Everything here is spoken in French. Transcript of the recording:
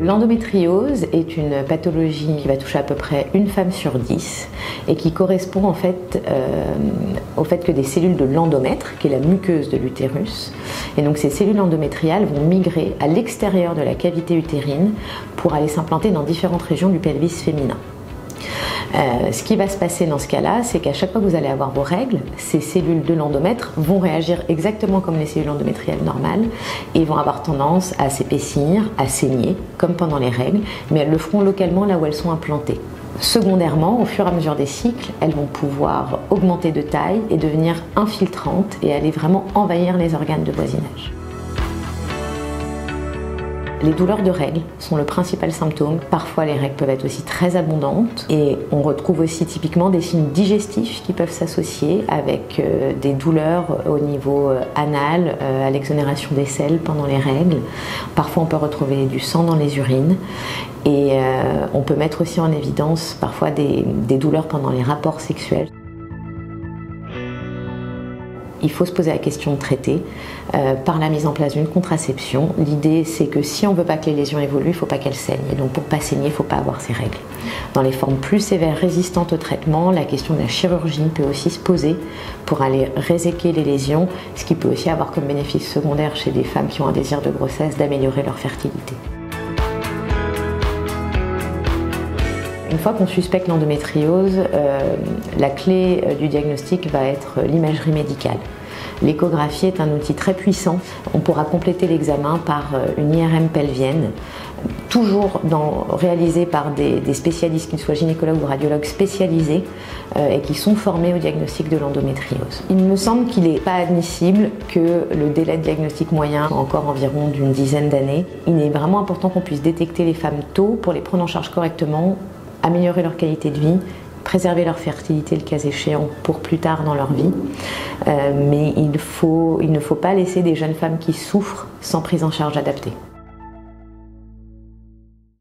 L'endométriose est une pathologie qui va toucher à peu près une femme sur 10 et qui correspond en fait au fait que des cellules de l'endomètre, qui est la muqueuse de l'utérus, et donc ces cellules endométriales vont migrer à l'extérieur de la cavité utérine pour aller s'implanter dans différentes régions du pelvis féminin. Ce qui va se passer dans ce cas-là, c'est qu'à chaque fois que vous allez avoir vos règles, ces cellules de l'endomètre vont réagir exactement comme les cellules endométriales normales et vont avoir tendance à s'épaissir, à saigner, comme pendant les règles, mais elles le feront localement là où elles sont implantées. Secondairement, au fur et à mesure des cycles, elles vont pouvoir augmenter de taille et devenir infiltrantes et aller vraiment envahir les organes de voisinage. Les douleurs de règles sont le principal symptôme. Parfois, les règles peuvent être aussi très abondantes et on retrouve aussi typiquement des signes digestifs qui peuvent s'associer avec des douleurs au niveau anal, à l'exonération des selles pendant les règles. Parfois, on peut retrouver du sang dans les urines et on peut mettre aussi en évidence parfois des douleurs pendant les rapports sexuels. Il faut se poser la question de traiter par la mise en place d'une contraception. L'idée, c'est que si on ne veut pas que les lésions évoluent, il ne faut pas qu'elles saignent. Et donc pour ne pas saigner, il ne faut pas avoir ces règles. Dans les formes plus sévères résistantes au traitement, la question de la chirurgie peut aussi se poser pour aller réséquer les lésions, ce qui peut aussi avoir comme bénéfice secondaire chez des femmes qui ont un désir de grossesse d'améliorer leur fertilité. Une fois qu'on suspecte l'endométriose, la clé du diagnostic va être l'imagerie médicale. L'échographie est un outil très puissant. On pourra compléter l'examen par une IRM pelvienne, toujours réalisée par des spécialistes, qu'ils soient gynécologues ou radiologues spécialisés et qui sont formés au diagnostic de l'endométriose. Il me semble qu'il n'est pas admissible que le délai de diagnostic moyen soit encore environ d'une dizaine d'années. Il est vraiment important qu'on puisse détecter les femmes tôt pour les prendre en charge correctement, améliorer leur qualité de vie, préserver leur fertilité le cas échéant pour plus tard dans leur vie. Mais il ne faut pas laisser des jeunes femmes qui souffrent sans prise en charge adaptée.